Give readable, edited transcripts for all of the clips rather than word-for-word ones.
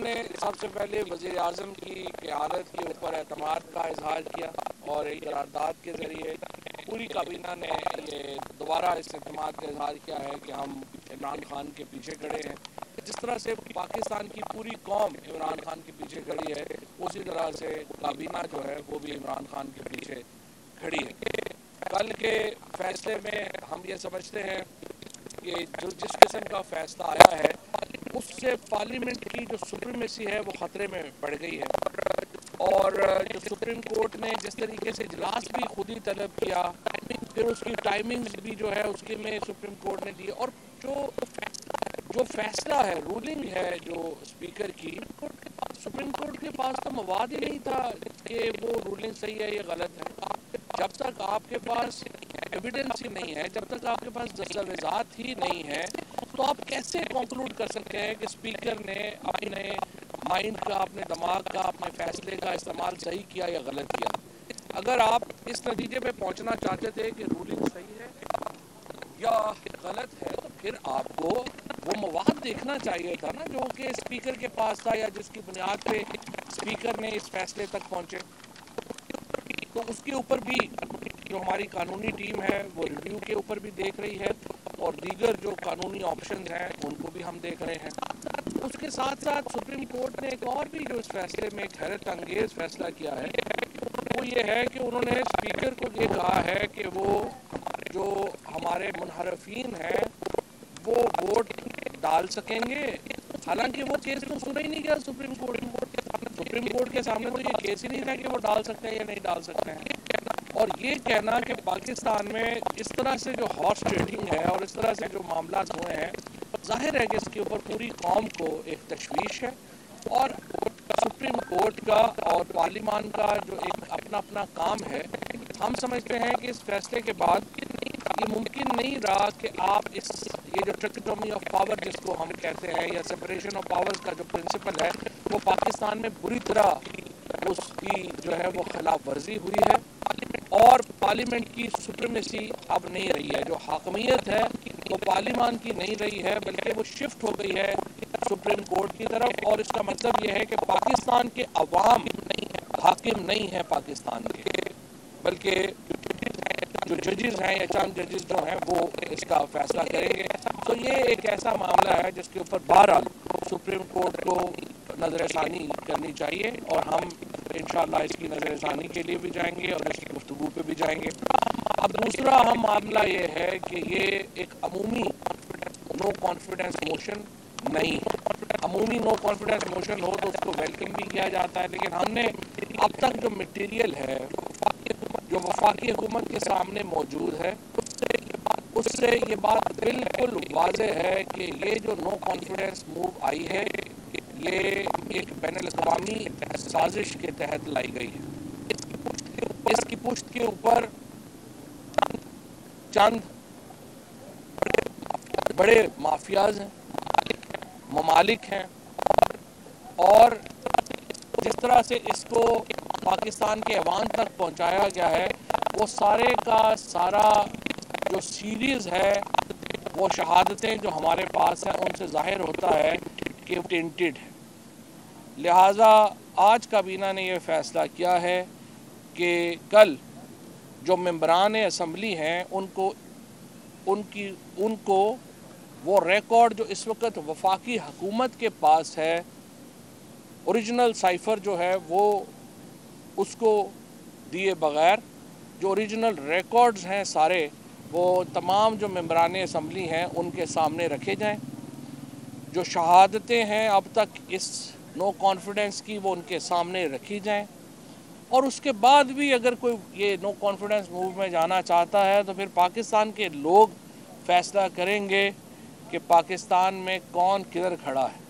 نے سب سے پہلے وزیر اعظم کی قیادت کے اوپر اعتماد کا اظہار کیا اور ایک قرارداد کے ذریعے پوری کابینہ نے یہ دوبارہ اس اعتماد کا اظہار کیا ہے کہ ہم عمران خان کے پیچھے کھڑے ہیں. جس طرح سے پاکستان کی پوری قوم عمران خان کے پیچھے کھڑی ہے، اسی طرح سے کابینہ جو ہے وہ بھی عمران خان کے پیچھے کھڑی ہے. کل کے فیصلے میں ہم یہ سمجھتے ہیں کہ جس قسم کا فیصلہ آیا ہے اس سے پارلیمنٹ کی جو سپریمیسی ہے وہ خطرے میں پڑ گئی ہے، اور جو سپریم کورٹ نے جس طریقے سے اجلاس بھی خود ہی طلب کیا، پھر اس کی ٹائمنگز بھی جو ہے اس کے میں سپریم کورٹ نے دی، اور جو فیصلہ ہے، رولنگ ہے جو اسپیکر کی، سپریم کورٹ کے پاس تو مواد ہی نہیں تھا کہ وہ رولنگ صحیح ہے یا غلط ہے. جب تک آپ کے پاس ایویڈنس ہی نہیں ہے، جب تک آپ کے پاس دستاویزات ہی نہیں ہے، تو آپ کیسے کنکلوڈ کر سکتے ہیں کہ اسپیکر نے اپنے مائنڈ کا، اپنے دماغ کا، اپنے فیصلے کا استعمال صحیح کیا یا غلط کیا؟ اگر آپ اس نتیجے پہ پہنچنا چاہتے تھے کہ رولنگ صحیح ہے یا غلط ہے، تو پھر آپ کو وہ مواد دیکھنا چاہیے تھا نا جو کہ اسپیکر کے پاس تھا، یا جس کی بنیاد پہ اسپیکر نے اس فیصلے تک پہنچے. تو اس کے اوپر بھی جو ہماری قانونی ٹیم ہے وہ ریویو کے اوپر بھی دیکھ رہی ہے، اور دیگر جو قانونی آپشنز ہیں ان کو بھی ہم دیکھ رہے ہیں. اس کے ساتھ ساتھ سپریم کورٹ نے ایک اور بھی جو اس فیصلے میں ایک حیرت انگیز فیصلہ کیا ہے، وہ یہ ہے کہ انہوں نے اسپیکر کو یہ کہا ہے کہ وہ جو ہمارے منحرفین ہیں وہ ووٹ ڈال سکیں گے. حالانکہ وہ کیس تو سنا ہی نہیں گیا سپریم کورٹ کے سامنے، تو یہ کیس ہی نہیں تھا کہ وہ ڈال سکتے ہیں یا نہیں ڈال سکتے ہیں. اور یہ کہنا کہ پاکستان میں اس طرح سے جو ہارس ٹریڈنگ ہے اور اس طرح سے جو معاملات ہوئے ہیں، ظاہر ہے کہ اس کے اوپر پوری قوم کو ایک تشویش ہے، اور سپریم کورٹ کا اور پارلیمان کا جو ایک اپنا اپنا کام ہے. ہم سمجھتے ہیں کہ اس فیصلے کے بعد یہ ممکن نہیں رہا کہ آپ یہ جو ٹریکٹومی آف پاور جس کو ہم کہتے ہیں، یا سپریشن آف پاورز کا جو پرنسپل ہے، وہ پاکستان میں بری طرح اس کی جو ہے وہ خلاف ورزی ہوئی ہے، اور پارلیمنٹ کی سپریمیسی اب نہیں رہی ہے. جو حاکمیت ہے وہ پارلیمان کی نہیں رہی ہے، بلکہ وہ شفٹ ہو گئی ہے سپریم کورٹ کی طرف. اور اس کا مطلب یہ ہے کہ پاکستان کے عوام حاکم نہیں ہیں پاکستان کے، بلکہ جو ججز ہیں یا چند ججز جو ہیں وہ اس کا فیصلہ کریں گے. تو یہ ایک ایسا معاملہ ہے جس کے اوپر بہرحال سپریم کورٹ کو نظر ثانی کرنی چاہیے، اور ہم انشاءاللہ اس کی نظر ثانی کے لیے بھی جائیں گے اور اس کی گفتگو پہ بھی جائیں گے. اب دوسرا اہم معاملہ یہ ہے کہ یہ ایک عمومی نو کانفیڈنس موشن نہیں ہے. عمومی نو کانفیڈنس موشن ہو تو اس کو ویلکم بھی کیا جاتا ہے، لیکن ہم نے اب تک جو مٹیریل ہے جو وفاقی حکومت کے سامنے موجود ہے، اس سے یہ بات بالکل واضح ہے کہ یہ جو نو کانفیڈنس موو آئی ہے یہ ایک بین الاقوامی سازش کے تحت لائی گئی ہے. اس کی پشت کے اوپر چند بڑے مافیاز ہیں، ممالک ہیں، اور جس طرح سے اس کو پاکستان کے عوام تک پہنچایا گیا ہے، وہ سارے کا سارا جو سیریز ہے، وہ شہادتیں جو ہمارے پاس ہیں ان سے ظاہر ہوتا ہے کہ وہ ٹینٹڈ ہے. لہٰذا آج کابینہ نے یہ فیصلہ کیا ہے کہ کل جو ممبران اسمبلی ہیں ان کو وہ ریکارڈ جو اس وقت وفاقی حکومت کے پاس ہے، اوریجنل سائفر جو ہے وہ اس کو دیے بغیر جو اوریجنل ریکارڈز ہیں سارے وہ تمام جو ممبران اسمبلی ہیں ان کے سامنے رکھے جائیں. جو شہادتیں ہیں اب تک اس نو کانفیڈنس کی وہ ان کے سامنے رکھی جائیں، اور اس کے بعد بھی اگر کوئی یہ نو کانفیڈنس موو میں جانا چاہتا ہے تو پھر پاکستان کے لوگ فیصلہ کریں گے کہ پاکستان میں کون کدھر کھڑا ہے.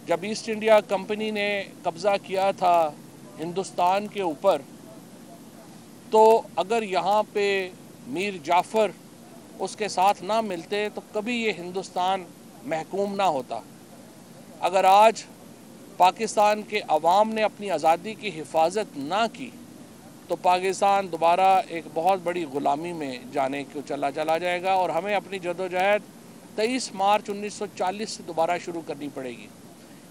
جب ایسٹ انڈیا کمپنی نے قبضہ کیا تھا ہندوستان کے اوپر، تو اگر یہاں پہ میر جعفر اس کے ساتھ نہ ملتے تو کبھی یہ ہندوستان محکوم نہ ہوتا. اگر آج پاکستان کے عوام نے اپنی آزادی کی حفاظت نہ کی تو پاکستان دوبارہ ایک بہت بڑی غلامی میں جانے کو چلا جائے گا، اور ہمیں اپنی جدوجہد 23 مارچ 1940 سے دوبارہ شروع کرنی پڑے گی.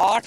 8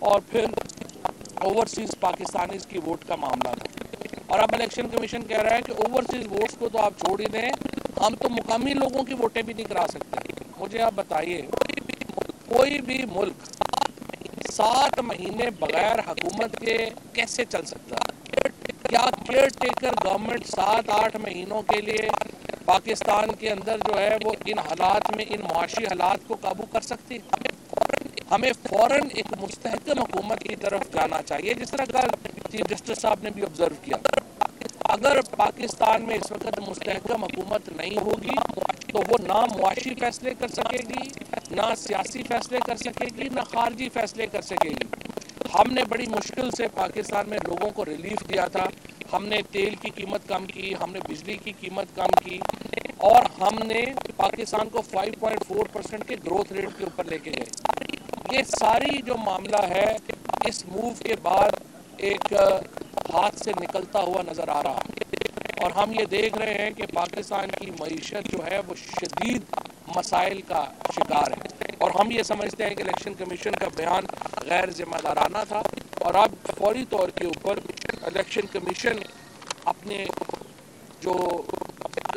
اور پھر اوورسیز پاکستانیز کی ووٹ کا معاملہ تھا. اور اب الیکشن کمیشن کہہ رہا ہے کہ اوورسیز ووٹس کو تو آپ چھوڑ ہی دیں, ہم تو مقامی لوگوں کی ووٹیں بھی نہیں کرا سکتے. مجھے آپ بتائیے, کوئی بھی ملک 7 مہینے بغیر حکومت کے کیسے چل سکتا ہے؟ کیا کیئر ٹیکر گورنمنٹ 7-8 مہینوں کے لیے پاکستان کے اندر جو ہے وہ ان حالات میں, ان معاشی حالات کو قابو کر سکتی؟ ہمیں فوراً ایک مستحکم حکومت کی طرف جانا چاہیے, جس طرح کل چیف جسٹس صاحب نے بھی آبزرو کیا. اگر پاکستان میں اس وقت مستحکم حکومت نہیں ہوگی تو وہ نہ معاشی فیصلے کر سکے گی, نہ سیاسی فیصلے کر سکے گی, نہ خارجی فیصلے کر سکے گی. ہم نے بڑی مشکل سے پاکستان میں لوگوں کو ریلیف دیا تھا. ہم نے تیل کی قیمت کم کی, ہم نے بجلی کی قیمت کم کی, اور ہم نے پاکستان کو 5.4% کے گروتھ ریٹ کے اوپر لے کے گئے. یہ ساری جو معاملہ ہے اس موو کے بعد ایک ہاتھ سے نکلتا ہوا نظر آ رہا ہے, اور ہم یہ دیکھ رہے ہیں کہ پاکستان کی معیشت جو ہے وہ شدید مسائل کا شکار ہے. اور ہم یہ سمجھتے ہیں کہ الیکشن کمیشن کا بیان غیر ذمہ دارانہ تھا, اور اب فوری طور کے اوپر الیکشن کمیشن اپنے جو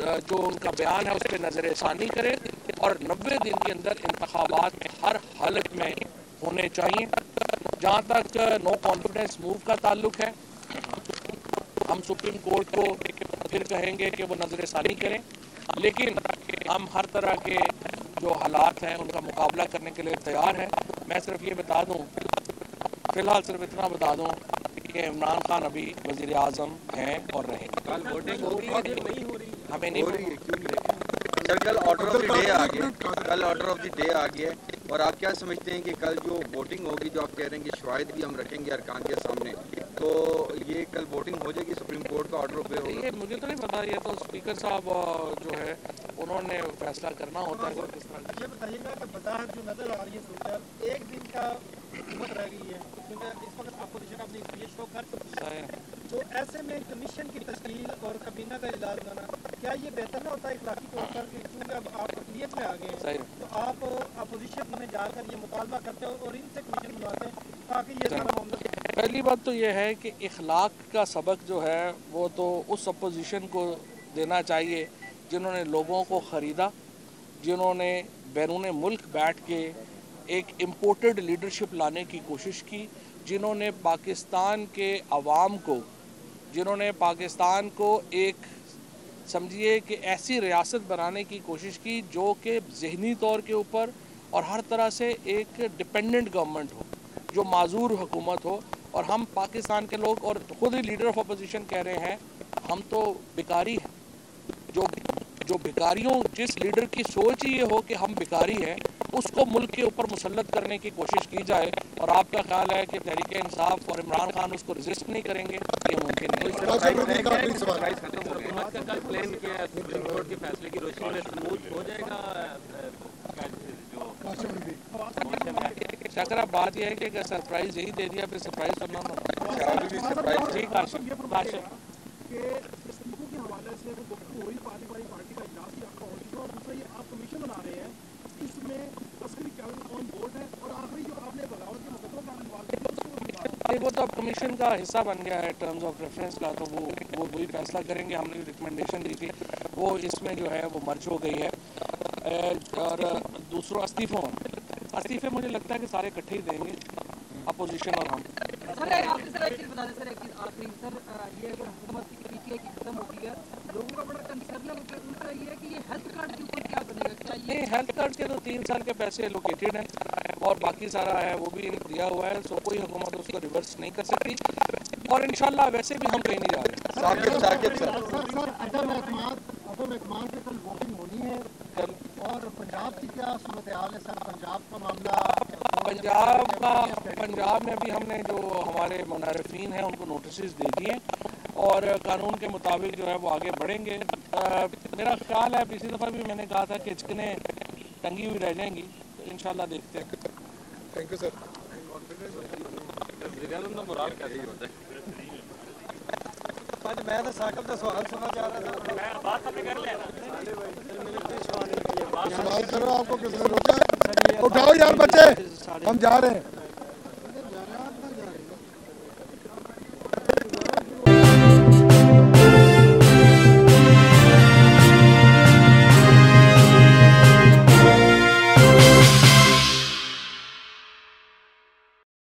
ان کا بیان ہے اس پہ نظر ثانی کرے, اور 90 دن کے اندر انتخابات ہر حالت میں ہونے چاہیے. جہاں تک نو کانفیڈنس موو کا تعلق ہے, ہم سپریم کورٹ کو پھر کہیں گے کہ وہ نظر ثانی کریں, لیکن ہم ہر طرح کے جو حالات ہیں ان کا مقابلہ کرنے کے لیے تیار ہیں. میں صرف یہ بتا دوں, فی الحال صرف اتنا بتا دوں کہ عمران خان ابھی وزیر اعظم ہیں اور رہیں. ہمیں نہیں سر کل آرڈر آف دی ڈے آ گیا, کل آرڈر آف دی ڈے آ گیا ہے, اور آپ کیا سمجھتے ہیں کہ کل جو ووٹنگ ہوگی, جو آپ کہہ رہے ہیں کہ شواہد بھی ہم رکھیں گے ارکان کے سامنے, تو یہ کل ووٹنگ ہو جائے گی, سپریم کورٹ کا آرڈر پہ ہوگا؟ یہ مجھے تو نہیں پتا, یہ تو اسپیکر صاحب جو ہے انہوں نے فیصلہ کرنا ہوتا ہے. کس طرح یہ بتائیے گا کہ بظاہر جو نظر آ رہی ہے صورت ایک دن کا حکومت رہ گئی ہے, کیونکہ اس وقت اپوزیشن اپنی یہ شو کر چکی ہے, تو ایسے میں کمیشن کی تشکیل اور کابینہ کا اجلاس لانا کیا یہ بہتر نہ ہوتا ہے اخلاقی طور پر, کہ چونکہ اب آپ اقلیت میں آ گئے ہیں تو آپ اپوزیشن میں جا کر یہ مطالبہ کرتے ہو اور ان سے کمیشن بنواتے ہیں تاکہ یہ سارا معاملہ؟ پہلی بات تو یہ ہے کہ اخلاق کا سبق جو ہے وہ تو اس اپوزیشن کو دینا چاہیے جنہوں نے لوگوں کو خریدا, جنہوں نے بیرون ملک بیٹھ کے ایک امپورٹڈ لیڈرشپ لانے کی کوشش کی, جنہوں نے پاکستان کے عوام کو, جنہوں نے پاکستان کو ایک سمجھیے کہ ایسی ریاست بنانے کی کوشش کی جو کہ ذہنی طور کے اوپر اور ہر طرح سے ایک ڈپینڈنٹ گورنمنٹ ہو, جو معذور حکومت ہو. اور ہم پاکستان کے لوگ, اور خود ہی لیڈر آف اپوزیشن کہہ رہے ہیں, ہم تو بیکاری ہیں. جو بیکاریوں, جس لیڈر کی سوچ ہی یہ ہو کہ ہم بیکاری ہیں, اس کو ملک کے اوپر مسلط کرنے کی کوشش کی جائے, اور آپ کا خیال ہے کہ تحریک انصاف اور عمران خان اس کو رزسٹ نہیں کریں گے, یہ ممکن نہیں. شکر اب بات یہ ہے کہ اگر سرپرائز یہی دے دیا پھر سرپرائز کرنا ہونا. جی کاشف کے حوالے سے وہی پارٹی کا اجلاس بھی آپ کا ہو چکا, اور دوسرا یہ آپ کمیشن بنا رہے ہیں, اس میں عسکری قیادت آن بورڈ ہے, اور آخری جو آپ نے بغاوت کے مقدموں کا انوال کیا وہ تو اب کمیشن کا حصہ بن گیا ہے ٹرمز آف ریفرنس کا, تو وہ وہی فیصلہ کریں گے. ہم نے ریکمنڈیشن دی تھی وہ اس میں جو ہے وہ مرج ہو گئی ہے. اور دوسروں استعفے مجھے لگتا ہے کہ سارے اکٹھے ہی دیں گے, اپوزیشن اور ہم. سر ایک چیز بتا دیں, سر ایک چیز آخری, سر یہ اگر حکومت پی ٹی آئی کی ختم ہوتی ہے, لوگوں کا بڑا کنسرن ہے ان کا یہ ہے کہ یہ ہیلتھ کارڈ کے اوپر کیا بنے گا. نہیں, ہیلتھ کارڈ کے تو 3 سال کے پیسے الوکیٹڈ ہیں, اور باقی سارا ہے وہ بھی دیا ہوا ہے, سو کوئی حکومت اس کو ریورس نہیں کر سکتی, اور انشاءاللہ ویسے بھی ہم کہیں نہیں جا رہے. اور پنجاب کی کیا صورتحال ہے سر؟ پنجاب کا معاملہ, پنجاب میں ابھی ہم نے جو ہمارے منحرفین ہیں ان کو نوٹسز دے دیے, اور قانون کے مطابق جو ہے وہ آگے بڑھیں گے. میرا خیال ہے پچھلی دفعہ بھی میں نے کہا تھا کہ چکنیں ٹنگی ہوئی رہ جائیں گی, تو انشاءاللہ دیکھتے ہیں. Thank you sir. میں تو ثاقب کا سوال سننا چاہ رہا تھا. سوال کرو, آپ کو کس نے روکا؟ اٹھاؤ یار بچے, ہم جا رہے ہیں.